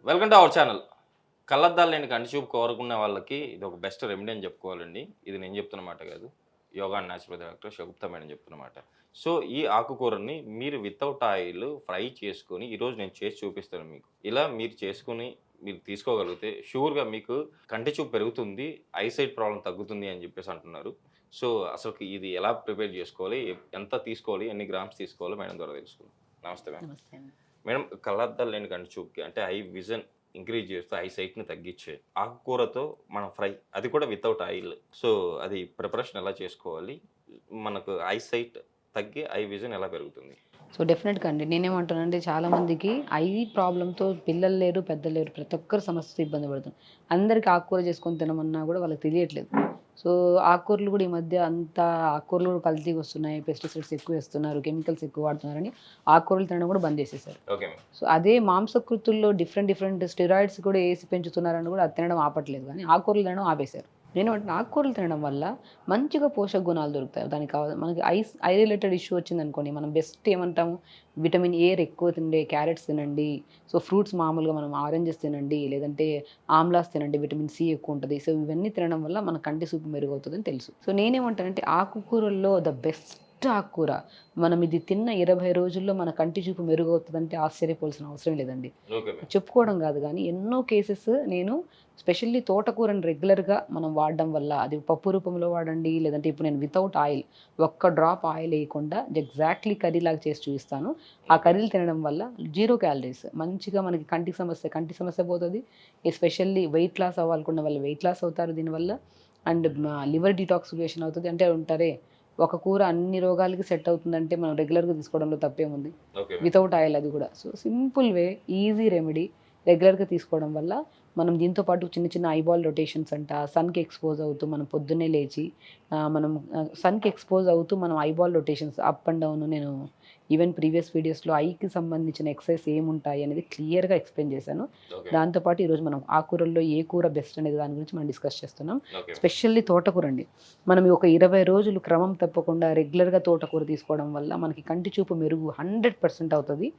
Welcome to our channel. కళ్ళద్దాలు లేని కంటి చూపు కోరుకునే వాళ్ళకి ఇది ఒక బెస్ట్ రెమెడీ అని చెప్పుకోవాలండి. ఇది నేను చెప్తున్నమాట కాదు. Yoga and naturopathy doctor Shagufta madam చెప్తున్నమాట. సో, ఈ ఆకుకూరని మీరు వితౌట్ ఆయిల్ ఫ్రై చేసుకొని ఈరోజు నేను చేసి చూపిస్తాను మీకు. ఇలా మీరు చేసుకొని మీరు తీసుకోగలిగితే షూర్‌గా మీకు కంటి చూపు పెరుగుతుంది. ఐసైట్ ప్రాబ్లమ్ తగ్గుతుంది అని చెప్పేసి అంటున్నారు. సో, అసలుకి ఇది ఎలా ప్రిపేర్ చేసుకోవాలి? ఎంత తీసుకోవాలి? ఎన్ని గ్రామ్స్ తీసుకోవాలో మేడం ద్వారా తెలుసుకుందాం. నమస్తే మేడం. నమస్తే అండి. మేడం కళ్ళద్దాలు లేని కంటి చూపుకి అంటే ఐ విజన్ ఇంక్రీజ్ చేస్తూ ఐ సైట్‌ని తగ్గించే ఆకుకూరతో మనం ఫ్రై అది కూడా వితౌట్ ఆయిల్. సో, అది ప్రిపరేషన్ ఎలా చేసుకోవాలి? మనకు ఐ సైట్ తగ్గి ఐ విజన్ ఎలా పెరుగుతుంది? సో డెఫినెట్‌గా అండి. నేనేమంటానంటే చాలామందికి ఐ ప్రాబ్లమ్‌తో పిల్లలు లేరు, పెద్దలు లేరు. ప్రతి ఒక్కరు సమస్యతో ఇబ్బంది పడుతున్నారు. అందరికి ఆకుకూర చేసుకొని తినమన్నా కూడా వాళ్ళకి తెలియట్లేదు. సో ఆకుకూరలు కూడా ఈ మధ్య అంతా ఆకుకూరలు కూడా కల్తీగా వస్తున్నాయి. పెస్టిసైడ్స్ ఎక్కువ వేస్తున్నారు, కెమికల్స్ ఎక్కువ వాడుతున్నారని ఆకుకూరలు తినడం కూడా బంద్ చేసేసారు. ఓకే. సో అదే మాంసకృతుల్లో డిఫరెంట్ స్టెరాయిడ్స్ కూడా ఏసి పెంచుతున్నారని కూడా అది తినడం ఆపట్లేదు. కానీ ఆకుకూరలు తినడం ఆపేశారు. నేను ఆకుకూరలు తినడం వల్ల మంచిగా పోషక గుణాలు దొరుకుతాయి. దానికి కావాలి మనకి ఐ రిలేటెడ్ ఇష్యూ వచ్చిందనుకోండి, మనం బెస్ట్ ఏమంటాము, విటమిన్ ఏ ఎక్కువ తినండి, క్యారెట్స్ తినండి. సో ఫ్రూట్స్ మామూలుగా మనం ఆరెంజెస్ తినండి, లేదంటే ఆమ్లాస్ తినండి, విటమిన్ సి ఎక్కువ ఉంటుంది. సో ఇవన్నీ తినడం వల్ల మన కంటి చూపు మెరుగవుతుందని తెలుసు. సో నేనేమంటానంటే ఆకుకూరల్లో ద బెస్ట్ ఆకుకూర, మనం ఇది తిన్న 20 రోజుల్లో మన కంటి చూపు మెరుగవుతుందంటే ఆశ్చర్యపోవాల్సిన అవసరం లేదండి. చెప్పుకోవడం కాదు కానీ ఎన్నో కేసెస్ నేను స్పెషల్లీ తోటకూరని రెగ్యులర్గా మనం వాడడం వల్ల, అది పప్పు రూపంలో వాడండి, లేదంటే ఇప్పుడు నేను వితౌట్ ఆయిల్ ఒక్క డ్రాప్ ఆయిల్ వేయకుండా ఎగ్జాక్ట్లీ కర్రీలాగా చేసి చూపిస్తాను. ఆ కర్రీలు తినడం వల్ల 0 క్యాలరీస్, మంచిగా మనకి కంటి సమస్య పోతుంది. ఎస్పెషల్లీ వెయిట్ లాస్ అవ్వాలనుకున్న వాళ్ళు వెయిట్ లాస్ అవుతారు దీనివల్ల. అండ్ లివర్ డిటాక్సిఫికేషన్ అవుతుంది. అంటే ఉంటారే, ఒక కూర అన్ని రోగాలకి సెట్ అవుతుందంటే మనం రెగ్యులర్గా తీసుకోవడంలో తప్పేముంది, వితౌట్ ఆయిల్. అది కూడా so simple way, easy remedy. రెగ్యులర్గా తీసుకోవడం వల్ల మనం దీంతో పాటు చిన్న చిన్న ఐబాల్ రొటేషన్స్ అంట, సన్కి ఎక్స్పోజ్ అవుతూ మనం పొద్దున్నే లేచి మనం సన్కి ఎక్స్పోజ్ అవుతూ మనం eyeball rotations up and down, నేను ఈవెన్ ప్రీవియస్ వీడియోస్లో ఐకి సంబంధించిన ఎక్సర్సైజ్ ఏముంటాయి అనేది క్లియర్గా ఎక్స్ప్లెయిన్ చేశాను. దాంతోపాటు ఈరోజు మనం ఆకుకూరల్లో ఏ కూర బెస్ట్ అనేది దాని గురించి మనం డిస్కస్ చేస్తున్నాం. స్పెషల్లీ తోటకూర అండి. మనం ఒక 20 రోజులు క్రమం తప్పకుండా రెగ్యులర్గా తోటకూర తీసుకోవడం వల్ల మనకి కంటి చూపు మెరుగు 100% అవుతుంది.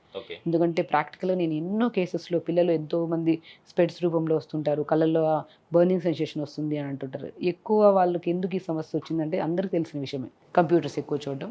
ఎందుకంటే ప్రాక్టికల్గా నేను ఎన్నో కేసెస్లో పిల్లలు ఎంతోమంది స్పెడ్స్ రూపంలో వస్తుంటారు, కళ్ళల్లో బర్నింగ్ సెన్సేషన్ వస్తుంది అని అంటుంటారు. ఎక్కువ వాళ్ళకి ఎందుకు ఈ సమస్య వచ్చిందంటే అందరికీ తెలిసిన విషయమే, కంప్యూటర్స్ ఎక్కువ చూడడం,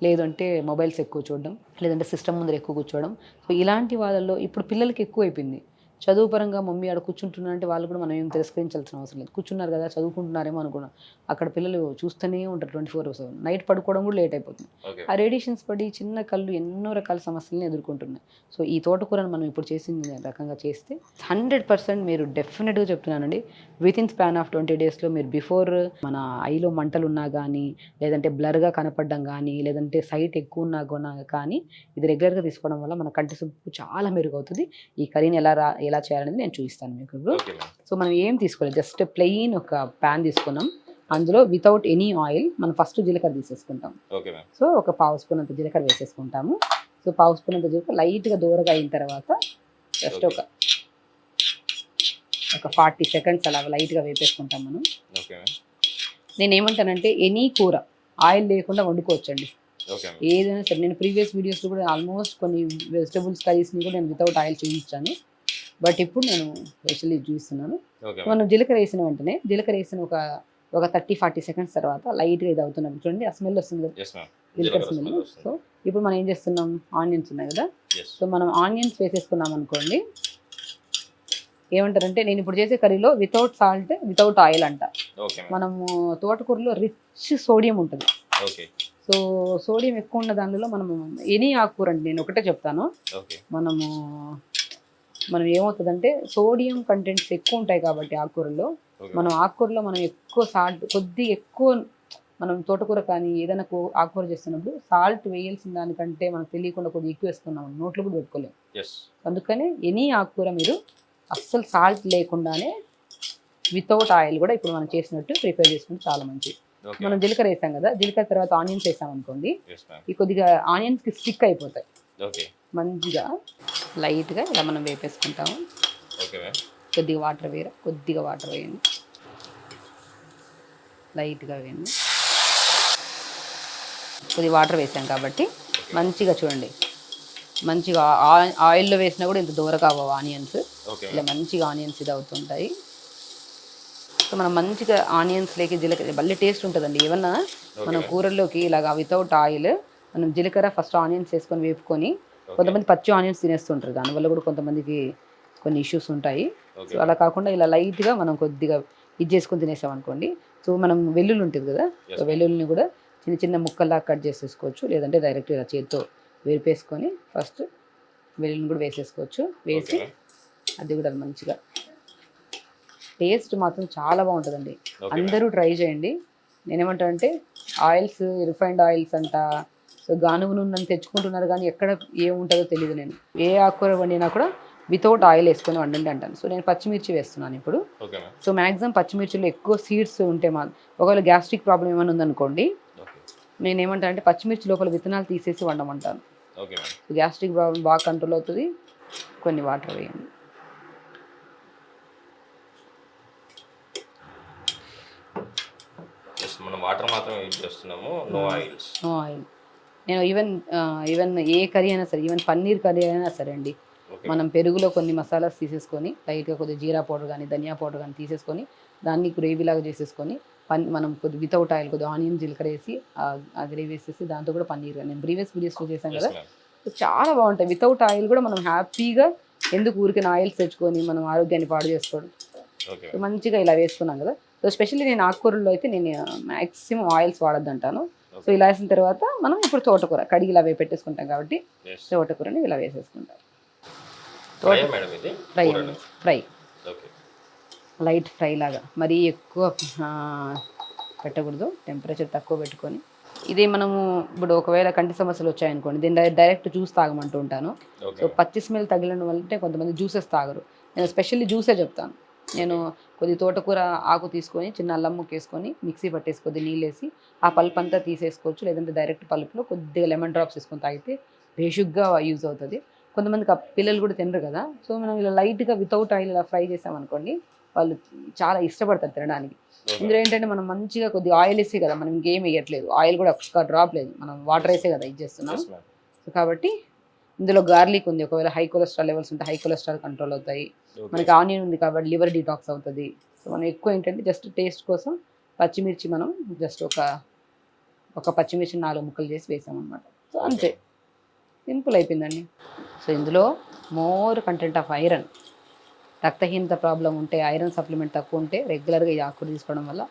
లేదంటే మొబైల్స్ ఎక్కువ చూడడం, లేదంటే సిస్టమ్ ముందర ఎక్కువ కూర్చోవడం. సో ఇలాంటి వాళ్ళల్లో ఇప్పుడు పిల్లలకి ఎక్కువ అయిపోయింది. చదువు పరంగా మమ్మీ ఆడ కూర్చుంటున్నారంటే వాళ్ళు కూడా మనం ఏం తిరస్కరించాల్సిన అవసరం లేదు. కూర్చున్నారు కదా, చదువుకుంటున్నారేమో అనుకున్నాం. అక్కడ పిల్లలు చూస్తూనే ఉంటారు 24/7. నైట్ పడుకోవడం కూడా లేట్ అయిపోతుంది. ఆ రేడియేషన్స్ పడి చిన్న కళ్ళు ఎన్నో రకాల సమస్యలను ఎదుర్కొంటున్నాయి. సో ఈ తోటకూరను మనం ఇప్పుడు చేసిన రకంగా చేస్తే 100% మీరు డెఫినెట్గా చెప్తున్నానండి, విత్ ఇన్ స్పాన్ ఆఫ్ 20 డేస్లో మీరు బిఫోర్ మన ఐలో మంటలు ఉన్నా కానీ, లేదంటే బ్లర్గా కనపడడం కానీ, లేదంటే సైట్ ఎక్కువ ఉన్నా కానీ ఇది రెగ్యులర్గా తీసుకోవడం వల్ల మన కంటి చూపు చాలా మెరుగవుతుంది. ఈ కర్రీని ఎలా చేయాలనేది నేను చూపిస్తాను మీకు ఇప్పుడు. సో మనం ఏం తీసుకోలేదు, జస్ట్ ప్లెయిన్ ఒక ప్యాన్ తీసుకున్నాం. అందులో వితౌట్ ఎనీ ఆయిల్ మనం ఫస్ట్ జీలకర్ర తీసేసుకుంటాం. సో ఒక పావు స్పూన్ అంత జీలకర్ర వేసేసుకుంటాము. సో పావు స్పూన్ అంత జీలకర్ర లైట్గా దూరగా అయిన తర్వాత జస్ట్ ఒక 40 సెకండ్స్ అలా లైట్గా వేపేసుకుంటాం మనం. నేనేమంటానంటే ఎనీ కూర ఆయిల్ లేకుండా వండుకోవచ్చండి, ఏదైనా సరే. నేను ప్రీవియస్ వీడియోస్లో కూడా ఆల్మోస్ట్ కొన్ని వెజిటబుల్స్ కర్రీస్ని కూడా నేను వితౌట్ ఆయిల్ చూపించాను. బట్ ఇప్పుడు నేను స్పెషల్లీ చూస్తున్నాను. మనం జీలకర్ర వేసిన వెంటనే, జీలకర్ర వేసిన ఒక 30-40 సెకండ్స్ తర్వాత లైట్గా ఇది అవుతున్నాం చూడండి, ఆ స్మెల్ వస్తుంది కదా, జీలకర్ర స్మెల్. సో ఇప్పుడు మనం ఏం చేస్తున్నాం, ఆనియన్స్ ఉన్నాయి కదా, సో మనం ఆనియన్స్ వేసేసుకున్నాం అనుకోండి. ఏమంటారంటే నేను ఇప్పుడు చేసే కర్రీలో వితౌట్ సాల్ట్ వితౌట్ ఆయిల్ అంట. మనము తోటకూరలో రిచ్ సోడియం ఉంటుంది. సో సోడియం ఎక్కువ ఉన్న దానిలో మనము ఎనీ ఆకుకూర అండి, నేను ఒకటే చెప్తాను, మనం ఏమవుతుందంటే సోడియం కంటెంట్స్ ఎక్కువ ఉంటాయి కాబట్టి ఆకుకూరలో మనం ఎక్కువ సాల్ట్ కొద్దిగా ఎక్కువ, మనం తోటకూర కానీ ఏదైనా ఆకుకూర చేస్తున్నప్పుడు సాల్ట్ వేయాల్సిన దానికంటే మనకు తెలియకుండా కొద్దిగా ఎక్కువ వేసుకున్నాం, నోట్లో కూడా పెట్టుకోలేము. అందుకనే ఎనీ ఆకుకూర మీరు అస్సలు సాల్ట్ లేకుండానే వితౌట్ ఆయిల్ కూడా ఇప్పుడు మనం చేసినట్టు ప్రిపేర్ చేసుకుంటే చాలా మంచిది. మనం జీలకర్ర వేసాం కదా, జీలకర్ర తర్వాత ఆనియన్స్ వేసాం అనుకోండి, ఈ కొద్దిగా ఆనియన్స్కి స్టిక్ అయిపోతాయి. మంచిగా లైట్గా ఇలా మనం వేపేసుకుంటాము. కొద్దిగా వాటర్ వేయండి, లైట్గా వేయండి. కొద్దిగా వాటర్ వేసాం కాబట్టి మంచిగా చూడండి మంచిగా ఆయిల్లో వేసినా కూడా ఇంత దూరగా అవ్వవు ఆనియన్స్. ఓకే ఇలా మంచిగా ఆనియన్స్ ఇది అవుతుంటాయి. సో మనం మంచిగా ఆనియన్స్లోకి జీలకర్ర భలే టేస్ట్ ఉంటుందండి. ఏమన్నా మనం ఓకే కూరల్లోకి ఇలాగా వితౌట్ ఆయిల్ మనం జీలకర్ర ఫస్ట్ ఆనియన్స్ వేసుకొని వేపుకొని, ఓకే కొంతమంది పచ్చి ఆనియన్స్ తినేస్తుంటారు. దానివల్ల కూడా కొంతమందికి కొన్ని ఇష్యూస్ ఉంటాయి. సో ఓకే అలా కాకుండా ఇలా లైట్గా మనం కొద్దిగా ఇది చేసుకొని తినేసాం అనుకోండి. సో మనం వెల్లుల్లి ఉంటుంది కదా, సో ఎస్ మ్యామ్. వెల్లుల్లిని కూడా చిన్న చిన్న ముక్కల్లా కట్ చేసేసుకోవచ్చు. లేదంటే డైరెక్ట్ ఇలా చేత్తో వేపేసుకొని ఫస్ట్ వెల్లుల్లిని కూడా వేసేసుకోవచ్చు. వేసి ఓకే అది కూడా మంచిగా టేస్ట్ మాత్రం చాలా బాగుంటుందండి. ఓకే అందరూ ట్రై చేయండి. నేనేమంటానంటే ఆయిల్స్ రిఫైన్డ్ ఆయిల్స్ అంట, సో గానుగ నూనె తెచ్చుకుంటున్నారు కానీ ఎక్కడ ఏముంటుందో తెలియదు. నేను ఏ ఆకుకూర వండినా కూడా వితౌట్ ఆయిల్ వేసుకొని వండండి అంటాను. సో నేను పచ్చిమిర్చి వేస్తున్నాను ఇప్పుడు. Okay ma'am. సో మ్యాక్సిమం పచ్చిమిర్చిలో ఎక్కువ సీడ్స్ ఉంటే ఒకవేళ గ్యాస్ట్రిక్ ప్రాబ్లం ఏమైనా ఉందనుకోండి, ఓకే నేను ఏమంటానంటే పచ్చిమిర్చి లోపల విత్తనాలు తీసేసి వండమంటాను. Okay ma'am. So gastric problem బాగా కంట్రోల్ అవుతుంది. కొన్ని వాటర్ వేయండి. జస్ట్ మనం వాటర్ మాత్రం యూజ్ చేస్తున్నాము, నో ఆయిల్స్. No oil. నేను ఈవెన్ ఏ కర్రీ అయినా సరే, ఈవెన్ పన్నీర్ కర్రీ అయినా సరే అండి, ఓకే మనం పెరుగులో కొన్ని మసాలాస్ తీసేసుకొని లైట్గా కొద్దిగా జీరా పౌడర్ కానీ ధనియా పౌడర్ కానీ తీసేసుకొని దాన్ని గ్రేవీలాగా చేసేసుకొని మనం కొద్ది వితౌట్ ఆయిల్ కొద్దిగా ఆనియన్ జీలకర్ర వేసి ఆ గ్రేవీ వేసేసి దాంతో కూడా పన్నీర్ నేను ప్రీవియస్ వీడియోస్లో చేశాను ఎస్ కదా, మ్యామ్. సో చాలా బాగుంటాయి. వితౌట్ ఆయిల్ కూడా మనం హ్యాపీగా ఎందుకు ఊరికే ఆయిల్స్ తెచ్చుకొని మనం ఆరోగ్యాన్ని పాడు చేసుకోవడం. ఓకే సో మంచిగా ఇలా వేసుకున్నాం కదా. సో స్పెషల్లీ నేను ఆకుకూరల్లో అయితే నేను మ్యాక్సిమం ఆయిల్స్ వాడద్దు అంటాను. సో ఇలా వేసిన తర్వాత మనం ఇప్పుడు తోటకూర కడిగి ఇలా పెట్టేసుకుంటాం కాబట్టి ఎస్. తోటకూరని ఇలా వేసేసుకుంటాం. ఫ్రై మేడం ఇది ఫ్రై కూరని? ఫ్రై ఓకే లైట్ ఫ్రై లాగా, మరీ ఎక్కువ పెట్టకూడదు. టెంపరేచర్ తక్కువ పెట్టుకొని. ఇది మనము ఇప్పుడు ఒకవేళ కంటి సమస్యలు వచ్చాయనుకోండి, దీన్ని డైరెక్ట్ జ్యూస్ తాగమంటూ ఉంటాను. ఓకే సో పచ్చి స్మెల్ తగిలిన వల్ల కొంతమంది జ్యూసెస్ తాగరు. నేను స్పెషల్లీ జ్యూసే చెప్తాను. నేను కొద్ది తోటకూర ఆకు తీసుకొని చిన్న అల్లం ముక్క వేసుకొని మిక్సీ పట్టేసి కొద్ది నీళ్ళు వేసి ఆ పల్ప్ అంతా తీసేసుకోవచ్చు. లేదంటే డైరెక్ట్ పల్ప్లో కొద్దిగా లెమన్ డ్రాప్స్ వేసుకొని తాగితే బేషుగ్గా యూజ్ అవుతుంది. కొంతమందికి పిల్లలు కూడా తినరు కదా, సో మనం ఇలా లైట్గా వితౌట్ ఆయిల్ ఇలా ఫ్రై చేసామనుకోండి, వాళ్ళు చాలా ఇష్టపడతారు తినడానికి. ఇందులో ఏంటంటే మనం మంచిగా కొద్దిగా ఆయిల్ వేసే కదా, మనం ఇంకేం వేయట్లేదు, ఆయిల్ కూడా ఒక్క డ్రాప్ లేదు, మనం వాటర్ వేసే కదా ఇది చేస్తున్నాం. Yes ma'am. సో కాబట్టి ఇందులో గార్లిక్ ఉంది, ఒకవేళ హై కొలెస్ట్రాల్ లెవెల్స్ ఉంటే హై కొలెస్ట్రాల్ కంట్రోల్ అవుతాయి. ఓకే మనకి ఆనియన్ ఉంది కాబట్టి లివర్ డిటాక్స్ అవుతుంది. సో మనం ఎక్కువ ఏంటంటే జస్ట్ టేస్ట్ కోసం పచ్చిమిర్చి మనం జస్ట్ ఒక పచ్చిమిర్చి 4 ముక్కలు చేసి వేసామన్నమాట. సో అంతే, సింపుల్ అయిపోయిందండి. సో ఇందులో మోర్ కంటెంట్ ఆఫ్ ఐరన్, రక్తహీనత ప్రాబ్లం ఉంటే, ఐరన్ సప్లిమెంట్ తక్కువ ఉంటే రెగ్యులర్గా ఈ ఆకుకూర తీసుకోవడం వల్ల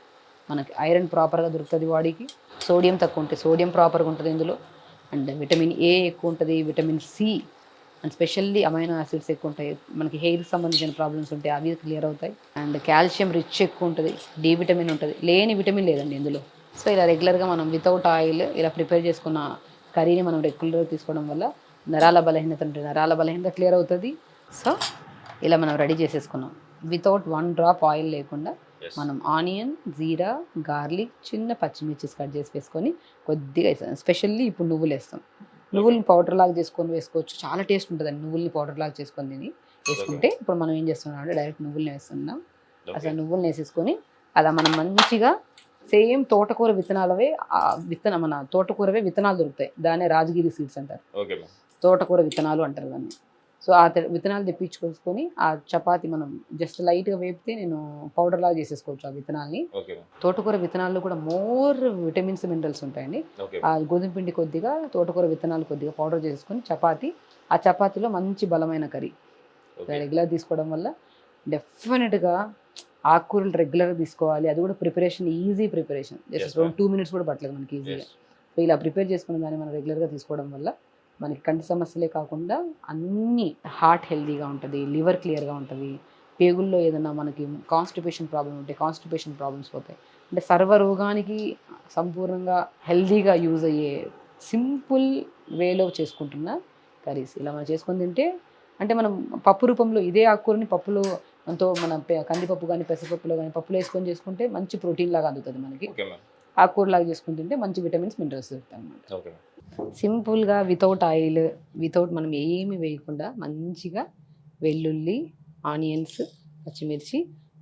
మనకి ఐరన్ ప్రాపర్గా దొరుకుతుంది బాడీకి. సోడియం తక్కువ ఉంటే సోడియం ప్రాపర్గా ఉంటుంది ఇందులో. అండ్ విటమిన్ ఏ ఎక్కువ ఉంటుంది, vitamin C and specially amino acids ఎక్కువ ఉంటాయి. మనకి హెయిర్కి సంబంధించిన ప్రాబ్లమ్స్ ఉంటాయి, అవి క్లియర్ అవుతాయి. అండ్ కాల్షియం రిచ్ ఎక్కువ ఉంటుంది, డి విటమిన్ ఉంటుంది, లేని విటమిన్ లేదండి ఇందులో. సో ఇలా రెగ్యులర్గా మనం వితౌట్ ఆయిల్ ఇలా ప్రిపేర్ చేసుకున్న కర్రీని మనం రెగ్యులర్గా తీసుకోవడం వల్ల నరాల బలహీనత ఉంటే నరాల బలహీనత క్లియర్ అవుతుంది. సో ఇలా మనం రెడీ చేసేసుకున్నాం వితౌట్ 1 డ్రాప్ ఆయిల్ లేకుండా. ఎస్. మనం ఆనియన్, జీరా, గార్లిక్, చిన్న పచ్చిమిర్చి కట్ చేసి వేసుకొని కొద్దిగా వేసాం. స్పెషల్లీ ఇప్పుడు నువ్వులు వేస్తాం. నువ్వుల్ని పౌడర్ లాగా చేసుకొని వేసుకోవచ్చు, చాలా టేస్ట్ ఉంటుందండి నువ్వుల్ని పౌడర్ లాగా చేసుకొని తిని వేసుకుంటే. ఇప్పుడు మనం ఏం చేస్తున్నాం అంటే డైరెక్ట్ నువ్వుల్ని వేస్తున్నాం. అసలు నువ్వుల్ని వేసేసుకొని అలా మనం మంచిగా సేమ్ తోటకూర విత్తనాలవే మన తోటకూరవే విత్తనాలు దొరుకుతాయి, దాన్నే రాజగిరి సీడ్స్ అంటారు, ఓకే మ్యామ్. తోటకూర విత్తనాలు అంటారు దాన్ని. సో ఆ విత్తనాలు తెప్పించుకొని ఆ చపాతి మనం జస్ట్ లైట్గా వేపితే నేను పౌడర్ లాగా చేసేసుకోవచ్చు ఆ విత్తనాల్ని. Okay ma'am. తోటకూర విత్తనాల్లో కూడా మోర్ విటమిన్స్ మినరల్స్ ఉంటాయండి. ఓకే ఆ గోధుమ పిండి కొద్దిగా, తోటకూర విత్తనాలు కొద్దిగా పౌడర్ చేసుకొని చపాతి, ఆ చపాతీలో మంచి బలమైన కర్రీ ఓకే రెగ్యులర్ తీసుకోవడం వల్ల డెఫినెట్గా ఆకుకూరలు రెగ్యులర్గా తీసుకోవాలి. అది కూడా preparation easy preparation, Yes, just ma'am. 2 minutes కూడా పట్టలేదు మనకి ఈజీగా. ఎస్. సో ఇలా ప్రిపేర్ చేసుకున్న దాన్ని మనం రెగ్యులర్గా తీసుకోవడం వల్ల మనకి కంటి సమస్యలే కాకుండా అన్ని హార్ట్ హెల్తీగా ఉంటుంది, లివర్ క్లియర్గా ఉంటుంది, పేగుల్లో ఏదైనా మనకి కాన్స్టిపేషన్ ప్రాబ్లం ఉంటే కాన్స్టిపేషన్ ప్రాబ్లమ్స్ పోతాయి. అంటే సర్వరోగానికి సంపూర్ణంగా హెల్తీగా యూజ్ అయ్యే సింపుల్ వేలో చేసుకుంటున్న కర్రీస్ ఇలా మనం చేసుకొని తింటే, అంటే మనం పప్పు రూపంలో ఇదే ఆకుకూరని పప్పులో మన కందిపప్పు కానీ పెసరపప్పులో కానీ పప్పులో వేసుకొని చేసుకుంటే మంచి ప్రోటీన్ లాగా అందుతుంది మనకి. Okay ma'am. ఆకుకూరలాగా చేసుకుని తింటే మంచి విటమిన్స్ మినరల్స్ దొరుకుతాయి అన్నమాట. Okay ma'am. సింపుల్గా వితౌట్ ఆయిల్, వితౌట్ మనం ఏమి వేయకుండా మంచిగా వెల్లుల్లి, ఆనియన్స్, పచ్చిమిర్చి,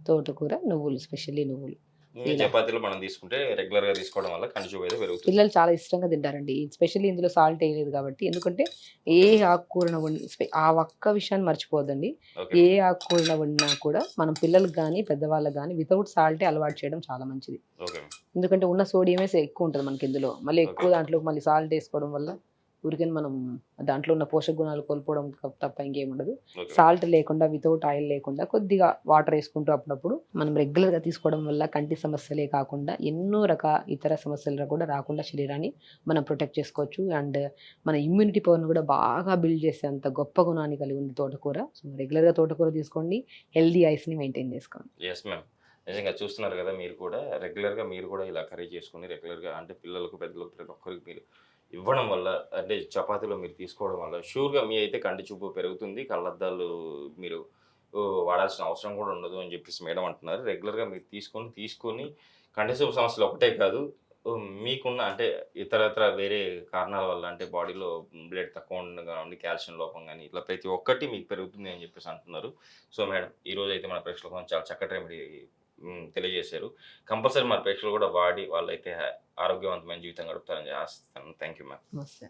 తోటకూర, నువ్వులు, స్పెషల్లీ నువ్వులు ఈ చపాతీలు మనం తీసుకుంటే రెగ్యులర్గా తీసుకోవడం వల్ల కంటి చూపు అయితే పెరుగుతుంది. పిల్లలు చాలా ఇష్టంగా తింటారండి. స్పెషల్లీ ఇందులో సాల్ట్ ఎయలేదు కాబట్టి. ఎందుకంటే ఏ ఆకుకూరను ఆ ఒక్క విషయాన్ని మర్చిపోవద్దండి. ఓకే ఏ ఆకుకూరను వండినా కూడా మనం పిల్లలకి గానీ, పెద్దవాళ్ళకి గానీ వితౌట్ సాల్టే అలవాటు చేయడం చాలా మంచిది. ఓకే ఎందుకంటే ఉన్న సోడియమే ఎక్కువ ఉంటది మనకి ఇందులో. మళ్ళీ ఎక్కువ ఓకే దాంట్లో మళ్ళీ సాల్ట్ ఏసుకోవడం వల్ల ఊరికనే మనం దాంట్లో ఉన్న పోషక గుణాలు కోల్పోవడం తప్ప ఇంకేముండదు. ఓకే సాల్ట్ లేకుండా వితౌట్ ఆయిల్ లేకుండా కొద్దిగా వాటర్ ఏసుకుంటూ అప్పుడప్పుడు మనం రెగ్యులర్‌గా తీసుకోవడం వల్ల కంటి సమస్యలే కాకుండా ఎన్నో ఇతర సమస్యలు కూడా రాకుండా శరీరాన్ని మనం ప్రొటెక్ట్ చేసుకోవచ్చు. అండ్ మన ఇమ్యూనిటీ పవర్‌ని కూడా బాగా బిల్డ్ చేసేంత గొప్ప గుణాన్ని కలిగి ఉంది తోటకూర. సో, రెగ్యులర్‌గా తోటకూర తీసుకోండి. హెల్తీ ఐస్‌ని మెయింటైన్ చేసుకోండి. Yes ma'am. నిజంగా చూస్తున్నారు కదా మీరు కూడా రెగ్యులర్గా మీరు కూడా ఇలా కర్రీ చేసుకొని రెగ్యులర్గా అంటే పిల్లలకు పెద్దలకు ప్రతి ఒక్కరికి మీరు ఇవ్వడం వల్ల అంటే చపాతీలో మీరు తీసుకోవడం వల్ల షూర్గా మీ అయితే కంటి చూపు పెరుగుతుంది, కళ్ళద్దాలు మీరు వాడాల్సిన అవసరం కూడా ఉండదు అని చెప్పేసి మేడం అంటున్నారు. రెగ్యులర్గా మీరు తీసుకొని కంటి చూపు సమస్యలు ఒకటే కాదు, మీకున్న అంటే ఇతరత్ర వేరే కారణాల వల్ల అంటే బాడీలో బ్లడ్ తక్కువ ఉండడం కానివ్వండి, కాల్షియం లోపం కానీ ఇట్లా ప్రతి ఒక్కటి మీకు పెరుగుతుంది అని చెప్పేసి అంటున్నారు. సో మేడం ఈరోజు అయితే మన ప్రేక్షకులకు చాలా చక్కటి రెమెడీ తెలియజేశారు. కంపల్సరీ మన ప్రేక్షకులు కూడా వాడి వాళ్ళైతే ఆరోగ్యవంతమైన జీవితం గడుపుతారని ఆశిస్తాను. Thank you ma'am. నమస్తే.